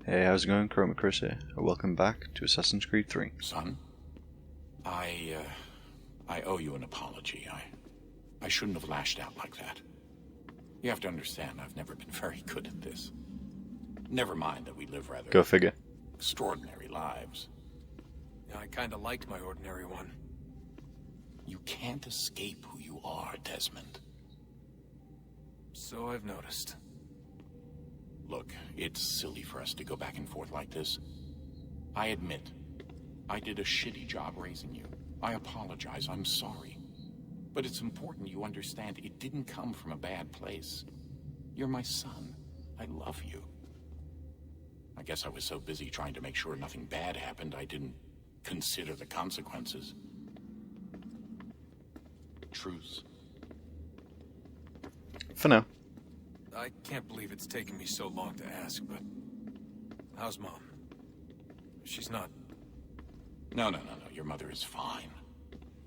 Hey, how's it going? Chroma Chris here. Welcome back to Assassin's Creed 3. Son, I owe you an apology. I shouldn't have lashed out like that. You have to understand, I've never been very good at this. Never mind that we live rather Go figure. extraordinary lives. Yeah, I kinda liked my ordinary one. You can't escape who you are, Desmond. So I've noticed. Look, it's silly for us to go back and forth like this. I admit, I did a shitty job raising you. I apologize, I'm sorry. But it's important you understand it didn't come from a bad place. You're my son. I love you. I guess I was so busy trying to make sure nothing bad happened, I didn't consider the consequences. Truce. For now. I can't believe it's taken me so long to ask, but... How's Mom? She's not... No. Your mother is fine.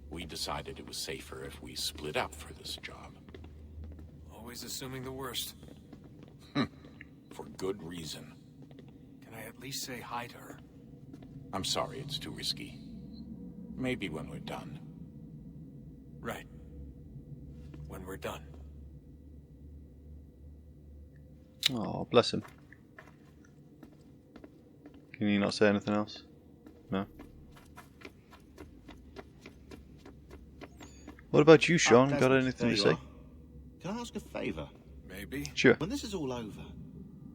We decided it was safer if we split up for this job. Always assuming the worst. For good reason. Can I at least say hi to her? I'm sorry, it's too risky. Maybe when we're done. Right. When we're done. Oh, bless him. Can you not say anything else? No? What about you, Sean? Got Desmond, anything there to you say? are. Can I ask a favour? Maybe. Sure. When this is all over,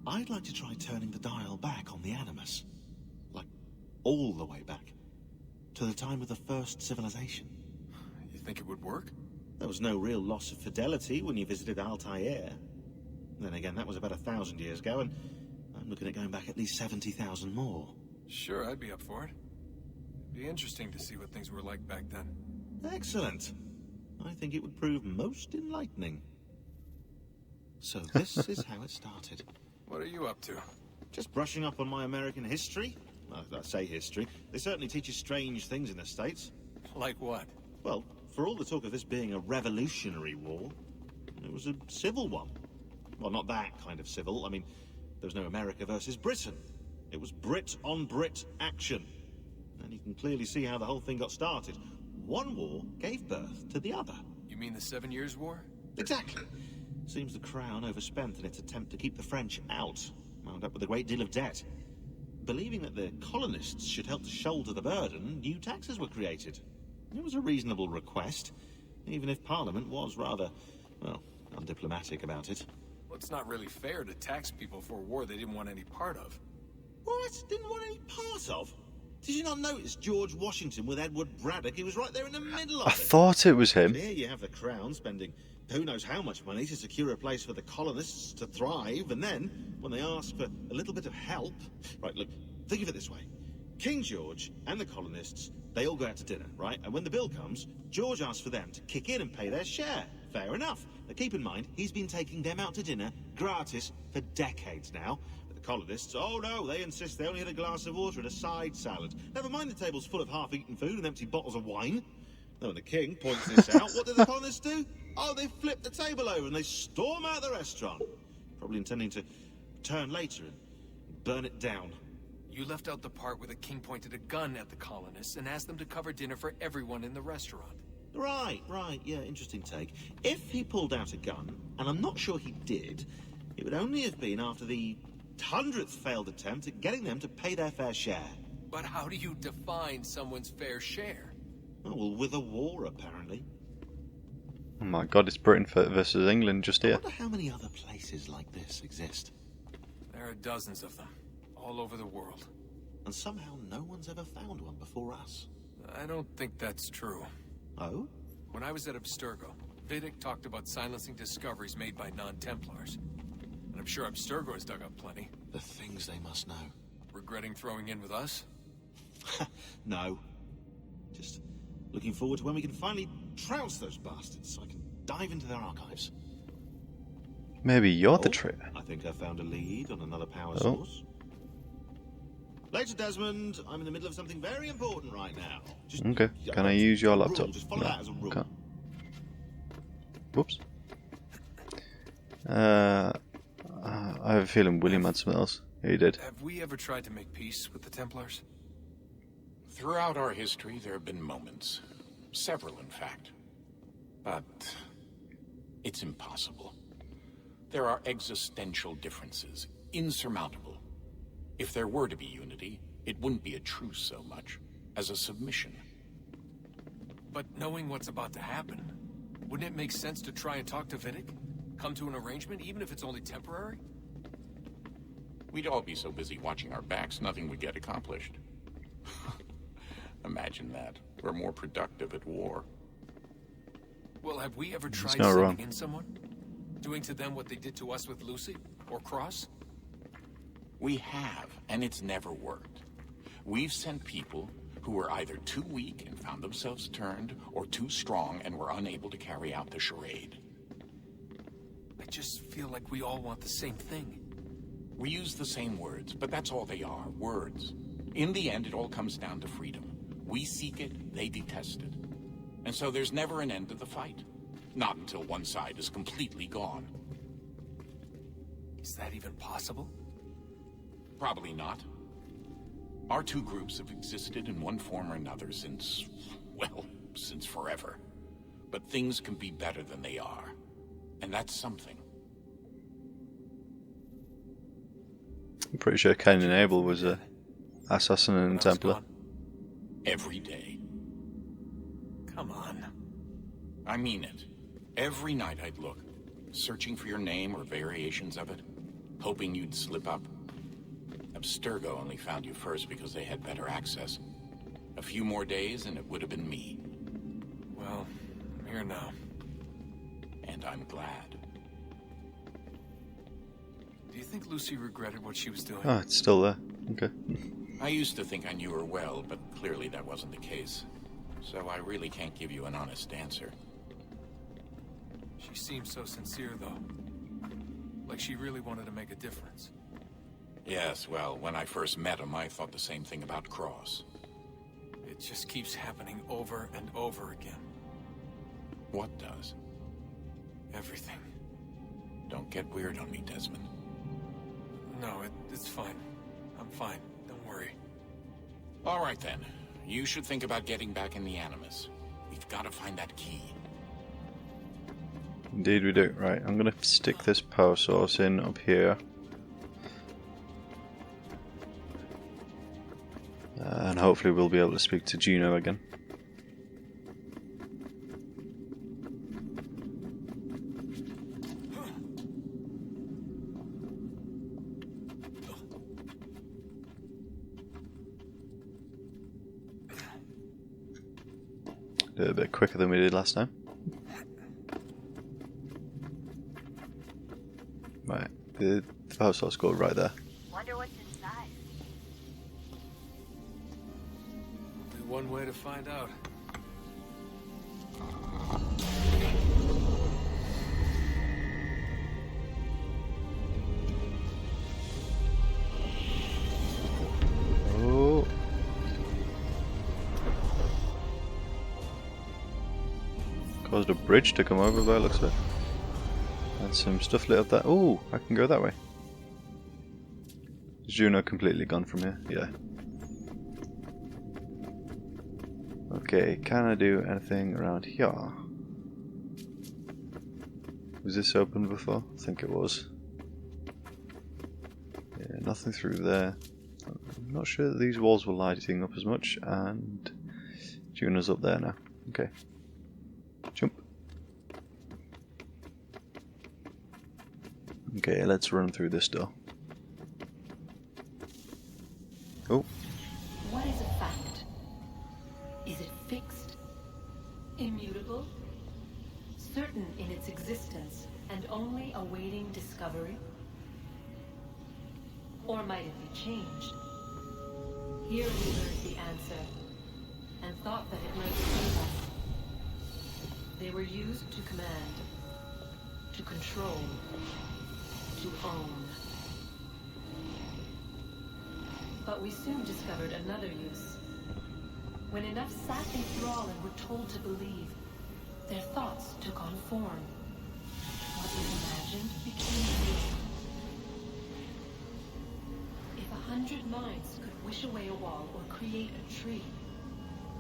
I'd like to try turning the dial back on the Animus. Like, all the way back. To the time of the first civilization. You think it would work? There was no real loss of fidelity when you visited Altair. Then again, that was about 1,000 years ago, and I'm looking at going back at least 70,000 more. Sure, I'd be up for it. It'd be interesting to see what things were like back then. Excellent. I think it would prove most enlightening. So this is how it started. What are you up to? Just brushing up on my American history. Well, I say history. They certainly teach you strange things in the States. Like what? Well, for all the talk of this being a revolutionary war, it was a civil one. Well, not that kind of civil. I mean, there was no America versus Britain. It was Brit on Brit action. And you can clearly see how the whole thing got started. One war gave birth to the other. You mean the 7 Years' War? Exactly. Seems the Crown overspent in its attempt to keep the French out. Wound up with a great deal of debt. Believing that the colonists should help to shoulder the burden, new taxes were created. It was a reasonable request, even if Parliament was rather, well, undiplomatic about it. Well, it's not really fair to tax people for a war they didn't want any part of. What? Didn't want any part of? Did you not notice George Washington with Edward Braddock? He was right there in the middle of I it. thought it was him. And here you have the Crown spending who knows how much money to secure a place for the colonists to thrive, and then, when they ask for a little bit of help... Right, look, think of it this way. King George and the colonists, they all go out to dinner, right? And when the bill comes, George asks for them to kick in and pay their share. Fair enough. But keep in mind, he's been taking them out to dinner, gratis, for decades now. But the colonists, oh no, they insist they only had a glass of water and a side salad. Never mind the table's full of half-eaten food and empty bottles of wine. Now, when the king points this out, what do the colonists do? Oh, they flip the table over and they storm out the restaurant. Probably intending to return later and burn it down. You left out the part where the king pointed a gun at the colonists and asked them to cover dinner for everyone in the restaurant. Right, yeah, interesting take. If he pulled out a gun, and I'm not sure he did, it would only have been after the 100th failed attempt at getting them to pay their fair share. But how do you define someone's fair share? Oh, well, with a war, apparently. Oh my god, it's Britain versus England just I here. wonder how many other places like this exist. There are dozens of them, all over the world. And somehow no one's ever found one before us. I don't think that's true. Oh? When I was at Abstergo, Vidic talked about silencing discoveries made by non-Templars. And I'm sure Abstergo has dug up plenty. The things they must know. Regretting throwing in with us? No. Just looking forward to when we can finally trounce those bastards so I can dive into their archives. Maybe you're the Oh, traitor. I think I found a lead on another power Oh. source. Later, Desmond. I'm in the middle of something very important right now. Just, Okay. Can I use your laptop? Just follow that as a rule. Can't. Whoops. I have a feeling William had something else. He did. Have we ever tried to make peace with the Templars? Throughout our history, there have been moments. Several, in fact. But it's impossible. There are existential differences, insurmountable. If there were to be unity, it wouldn't be a truce so much as a submission. But knowing what's about to happen, wouldn't it make sense to try and talk to Vidic? Come to an arrangement, even if it's only temporary? We'd all be so busy watching our backs, nothing would get accomplished. Imagine that. We're more productive at war. Well, have we ever tried not sending wrong. in someone? Doing to them what they did to us with Lucy? Or Cross? We have, and it's never worked. We've sent people who were either too weak and found themselves turned, or too strong and were unable to carry out the charade. I just feel like we all want the same thing. We use the same words, but that's all they are, words. In the end, it all comes down to freedom. We seek it, they detest it. And so there's never an end to the fight. Not until one side is completely gone. Is that even possible? Probably not. Our two groups have existed in one form or another since, well, since forever. But things can be better than they are. And that's something. I'm pretty sure Cain and Abel was a assassin and When I was Templar. gone? Every day. Come on. I mean it. Every night I'd look, searching for your name or variations of it, hoping you'd slip up. Abstergo only found you first because they had better access. A few more days and it would have been me. Well, I'm here now. And I'm glad. Do you think Lucy regretted what she was doing? Oh, it's still there. Okay. I used to think I knew her well, but clearly that wasn't the case. So I really can't give you an honest answer. She seemed so sincere, though. Like she really wanted to make a difference. Yes, well, when I first met him, I thought the same thing about Cross. It just keeps happening over and over again. What does? Everything. Don't get weird on me, Desmond. No, it's fine. I'm fine. Don't worry. All right, then. You should think about getting back in the Animus. We've got to find that key. Indeed we do. Right, I'm going to stick this power source in up here. And hopefully we'll be able to speak to Juno again. A little bit quicker than we did last time. Right, the power source goes right there. Wonder what's inside. Only one way to find out. Oh. Caused a bridge to come over by the looks of it. And some stuff lit up there. Oh, I can go that way. Is Juno completely gone from here? Yeah. Okay, can I do anything around here? Was this open before? I think it was. Yeah, nothing through there. I'm not sure that these walls were lighting up as much, and Juno's up there now. Okay. Jump. Okay, let's run through this door. Oh. What is a fact? Is it fixed? Immutable? Certain in its existence and only awaiting discovery? Or might it be changed? Here we heard the answer, and thought that it might save us. They were used to command, to control, to own. But we soon discovered another use. When enough sat in thrall and were told to believe, their thoughts took on form. What was imagined became real. 100 minds could wish away a wall or create a tree,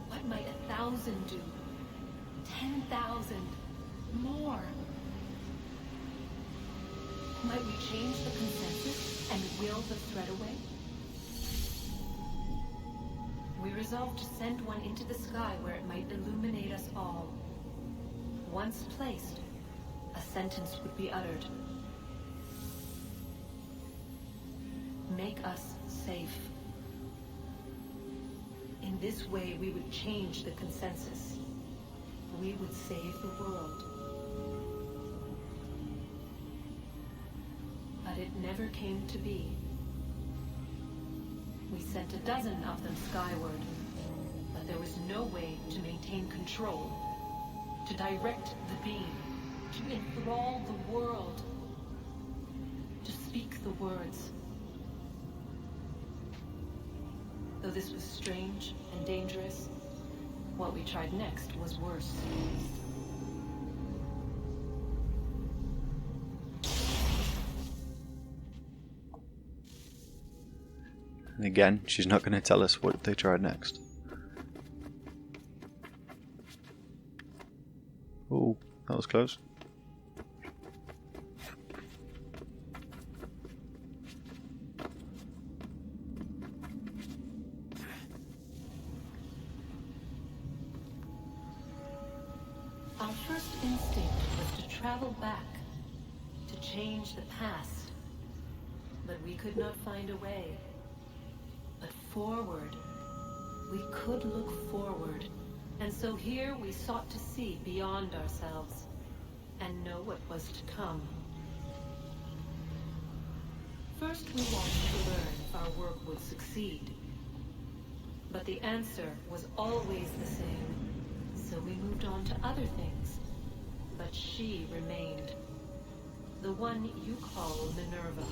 what might 1,000 do? 10,000? More? Might we change the consensus and will the threat away? We resolved to send one into the sky where it might illuminate us all. Once placed, a sentence would be uttered. Make us safe. In this way, we would change the consensus. We would save the world. But it never came to be. We sent a dozen of them skyward, but there was no way to maintain control, to direct the beam, to enthrall the world, to speak the words. Though this was strange and dangerous, what we tried next was worse. And again, she's not going to tell us what they tried next. Oh, that was close. Our first instinct was to travel back, to change the past. But we could not find a way. But forward, we could look forward. And so here we sought to see beyond ourselves and know what was to come. First we wanted to learn if our work would succeed. But the answer was always the same. So we moved on to other things. But she remained. The one you call Minerva.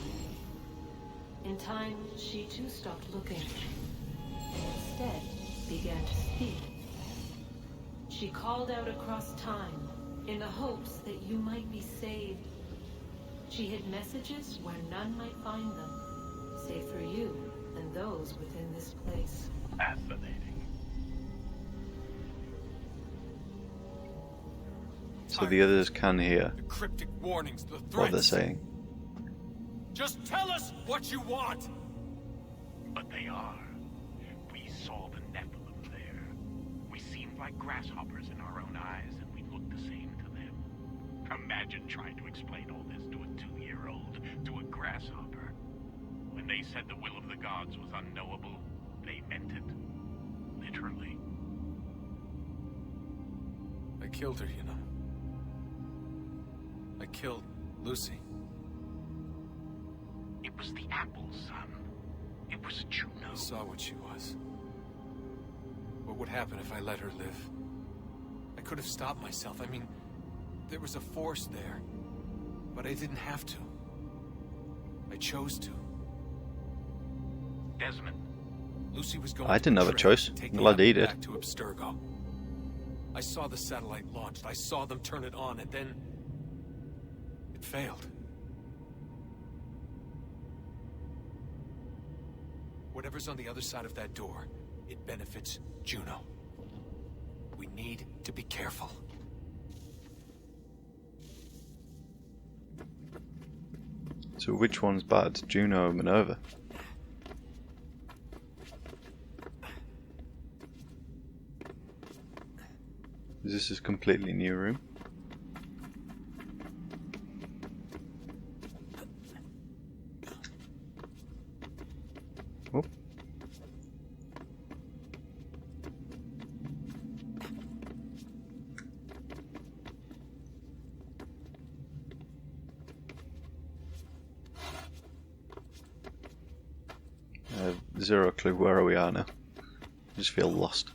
In time, she too stopped looking. And instead began to speak. She called out across time, in the hopes that you might be saved. She hid messages where none might find them, save for you and those within this place. Fascinating. So the others can hear The cryptic warnings, the threats. what they're saying. Just tell us what you want! But they are. We saw the Nephilim there. We seemed like grasshoppers in our own eyes, and we looked the same to them. Imagine trying to explain all this to a 2-year-old, to a grasshopper. When they said the will of the gods was unknowable, they meant it. Literally. I killed her, you know. I killed Lucy. It was the apple, son. It was Juno. I saw what she was. What would happen if I let her live? I could have stopped myself. I mean, there was a force there. But I didn't have to. I chose to. Desmond. Lucy was going I didn't have a choice. Well, I did it. back to Abstergo. I saw the satellite launched. I saw them turn it on, and then it failed. Whatever's on the other side of that door, it benefits Juno. We need to be careful. So which one's bad, Juno or Minerva? Is this a completely new room? Oh. Zero clue where we are now. I just feel lost.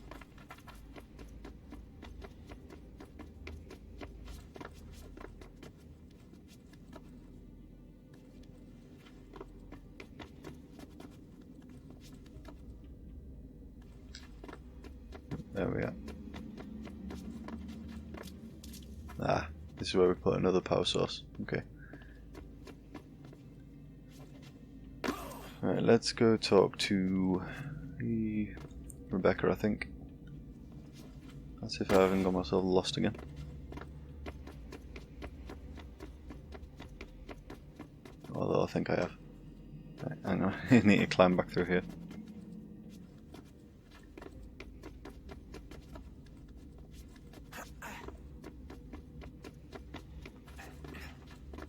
There we are. Ah, this is where we put another power source. Okay. Right. Right, let's go talk to Rebecca, I think. That's if I haven't got myself lost again. Although I think I have. Right, hang on, I need to climb back through here.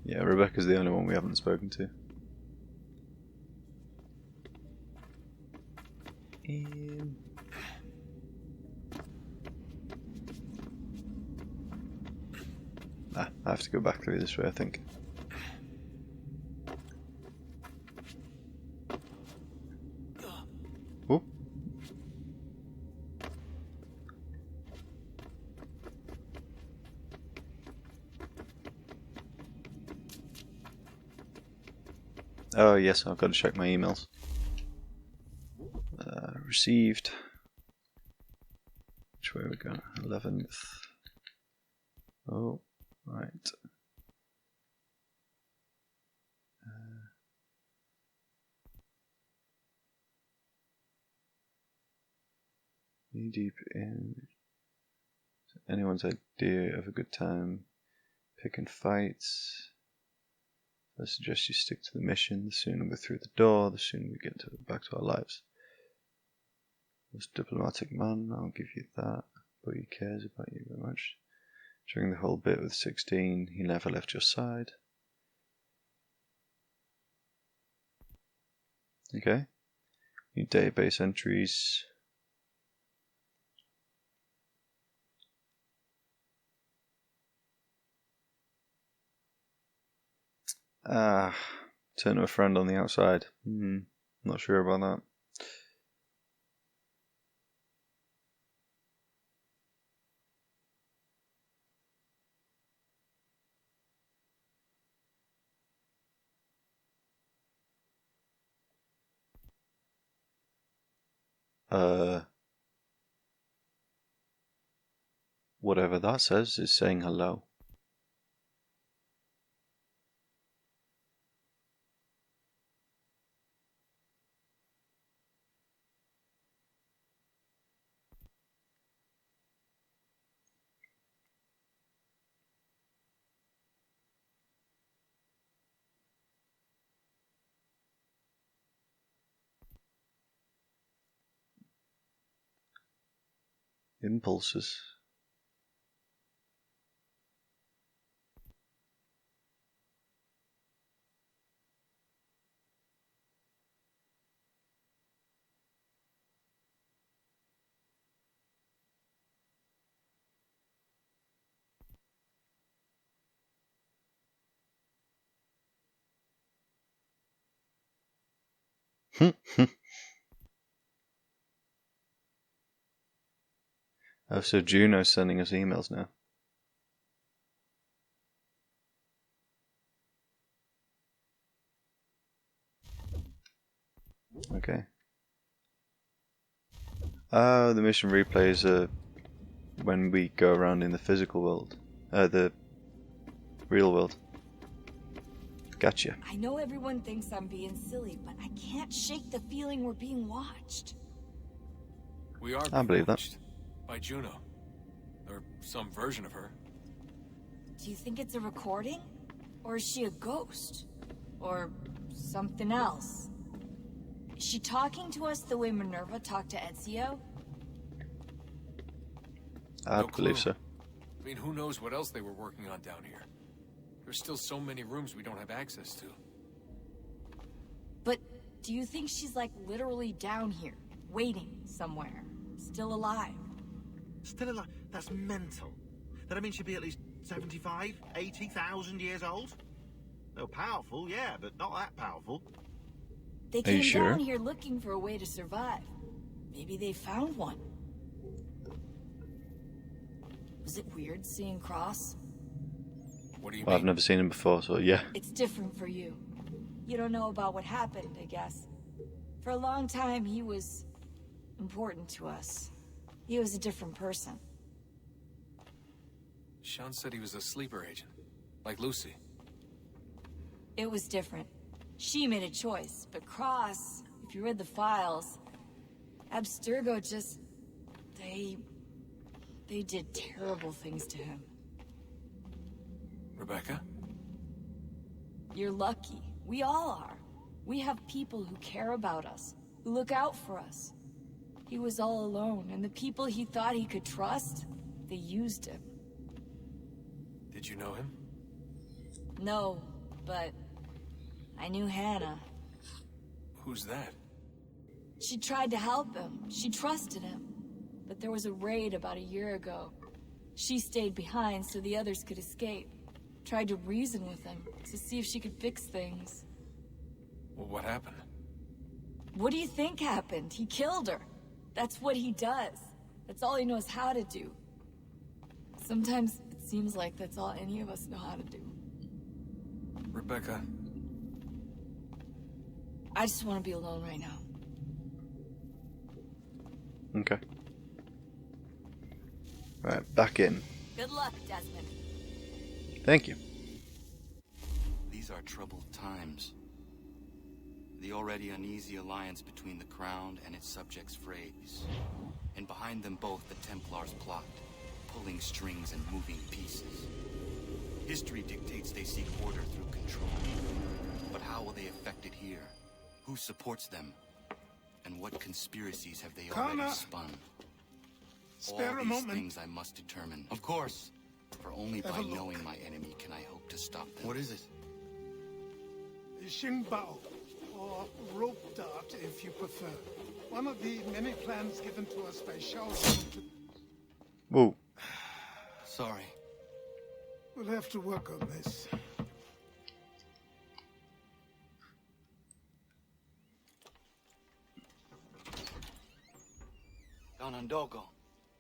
Yeah, Rebecca's the only one we haven't spoken to. I have to go back through this way, I think. Oh. Oh yes, I've got to check my emails. Received. Which way are we going? 11th. Oh, right. Knee deep in anyone's idea of a good time picking fights. I suggest you stick to the mission. The sooner we're through the door, the sooner we get back to our lives. Most diplomatic man, I'll give you that, but he cares about you very much. During the whole bit with 16, he never left your side. Okay. New database entries. Turn to a friend on the outside. Not sure about that. Whatever that says is saying hello. Impulses. Oh, so Juno's sending us emails now. Okay. Oh, the mission replays are when we go around in the physical world. The real world. Gotcha. I know everyone thinks I'm being silly, but I can't shake the feeling we're being watched. We are I being believe that. watched by Juno. Or some version of her. Do you think it's a recording? Or is she a ghost? Or something else? Is she talking to us the way Minerva talked to Ezio? I No believe clue. so. I mean, who knows what else they were working on down here? There's still so many rooms we don't have access to. But do you think she's like literally down here, waiting somewhere, still alive? Still alive? That's mental. That means she'd be at least 75, 80,000 years old? No, powerful, yeah, but not that powerful. They Are you came sure? down here looking for a way to survive. Maybe they found one. Was it weird seeing Cross? What do you Well, I've mean? never seen him before, so yeah. It's different for you. You don't know about what happened, I guess. For a long time, he was important to us. He was a different person. Sean said he was a sleeper agent. Like Lucy. It was different. She made a choice, but Cross, if you read the files, Abstergo just... They did terrible things to him. Rebecca? You're lucky. We all are. We have people who care about us, who look out for us. He was all alone, and the people he thought he could trust, they used him. Did you know him? No, but I knew Hannah. Who's that? She tried to help him. She trusted him. But there was a raid about a year ago. She stayed behind so the others could escape. Tried to reason with him to see if she could fix things. Well, what happened? What do you think happened? He killed her. That's what he does. That's all he knows how to do. Sometimes it seems like that's all any of us know how to do. Rebecca. I just want to be alone right now. Okay. Right, back in. Good luck, Desmond. Thank you. These are troubled times. The already uneasy alliance between the Crown and its subjects frays. And behind them both the Templars plot, pulling strings and moving pieces. History dictates they seek order through control. But how will they affect it here? Who supports them? And what conspiracies have they already spun? Spare All a these moment. things I must determine. Of course. For only Have by a look. knowing my enemy can I hope to stop them. What is it? Xingbao, or rope dart if you prefer. One of the many plans given to us by Shaolin. Whoa. Sorry. We'll have to work on this. Ganondogo,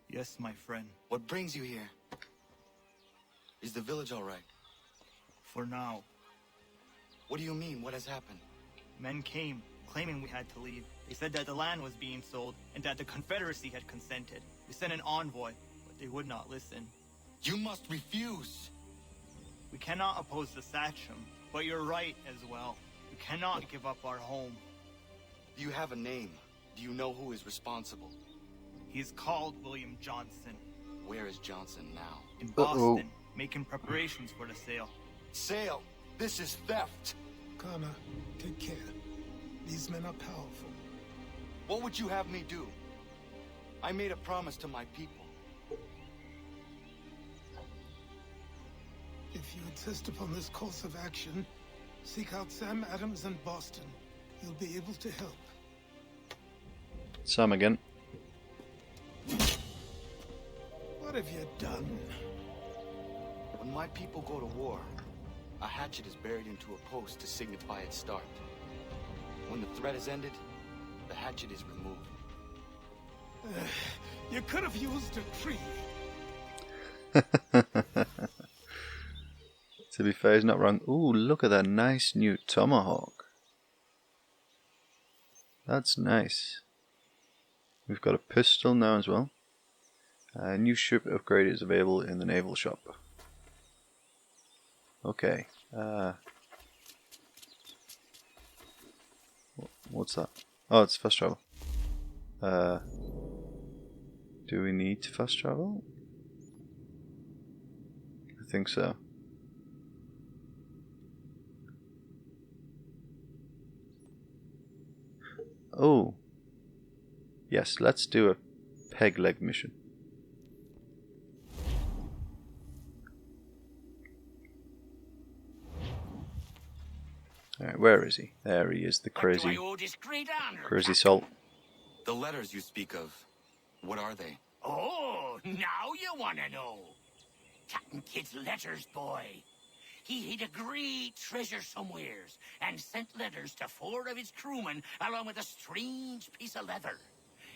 Yes, my friend. what brings you here? Is the village all right? For now, What do you mean? What has happened? men came, claiming we had to leave. They said that the land was being sold, and that the Confederacy had consented. We sent an envoy, but they would not listen. You must refuse. We cannot oppose the Sachem, but you're right as well. We cannot give up our home. Do you have a name? Do you know who is responsible? He is called William Johnson, Where is Johnson now? in Boston, making preparations for the sale. Sale! This is theft! Kana, take care. These men are powerful. What would you have me do? I made a promise to my people. If you insist upon this course of action, seek out Sam Adams in Boston. He'll be able to help. Sam again. What have you done? When my people go to war, a hatchet is buried into a post to signify its start. When the threat is ended, the hatchet is removed. You could have used a tree. To be fair, he's not wrong. Ooh, look at that nice new tomahawk. That's nice. We've got a pistol now as well. A new ship upgrade is available in the naval shop. Okay. What's that? Oh, it's fast travel. Do we need to fast travel? I think so. Oh. Yes, let's do a peg leg mission. Alright, where is he? There he is, the crazy salt. The letters you speak of, what are they? Oh, now you want to know. Captain Kidd's letters, boy. He hid a great treasure somewheres and sent letters to 4 of his crewmen along with a strange piece of leather.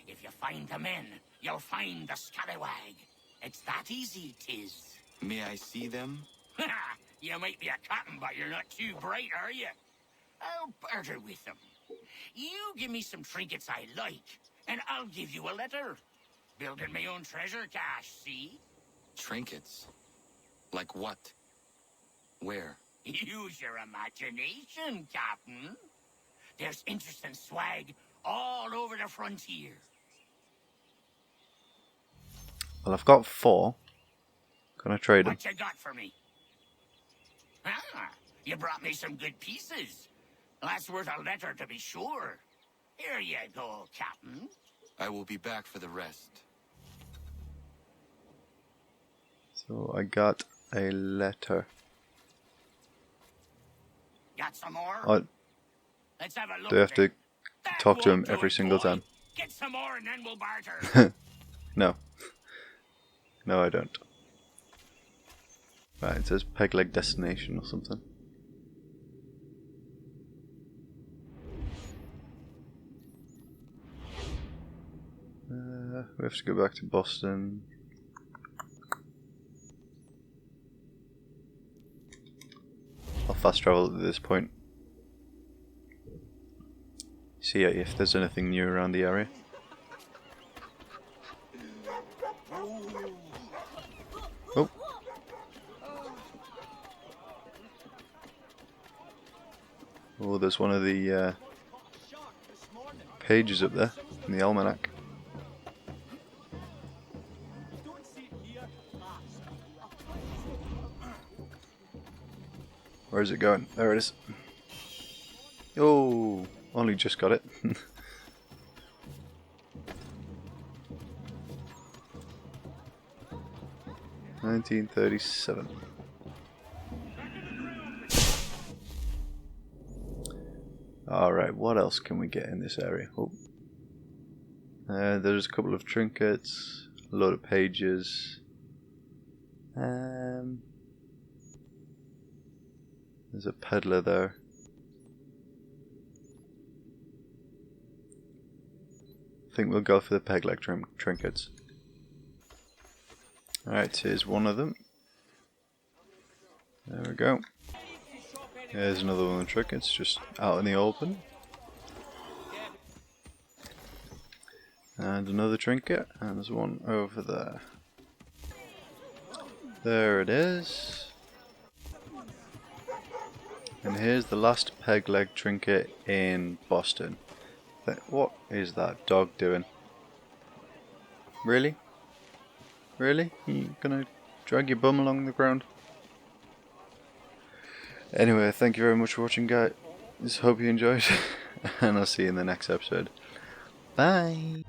If you find the men, you'll find the scallywag. It's that easy, 'tis. May I see them? You might be a captain, but you're not too bright, are you? I'll barter with them. You give me some trinkets I like, and I'll give you a letter. Building my own treasure cache, see? Trinkets? Like what? Where? Use your imagination, Captain. There's interesting swag all over the frontier. Well, I've got 4. Can I trade them? What you got for me? Ah, you brought me some good pieces. That's worth a letter to be sure. Here you go, Captain. I will be back for the rest. So I got a letter. Got some more? Let's have a look. Do I have to That talk to him won't do every it, single boy. time? Get some more and then we'll barter. No. No, I don't. Right, it says peg leg destination or something. We have to go back to Boston. I'll fast travel at this point. See if there's anything new around the area. Oh. Oh, there's one of the pages up there in the almanac. Where is it going? There it is. Oh, only just got it. 1937. Alright, what else can we get in this area? Oh. There's a couple of trinkets, a load of pages. There's a peddler there. I think we'll go for the peg leg trinkets. Alright, here's one of them. There we go. Here's another one of the trinkets, just out in the open. And another trinket, and there's one over there. There it is. And here's the last peg leg trinket in Boston. What is that dog doing? Really? Really? You gonna drag your bum along the ground? Anyway, thank you very much for watching, guys. Hope you enjoyed, and I'll see you in the next episode. Bye!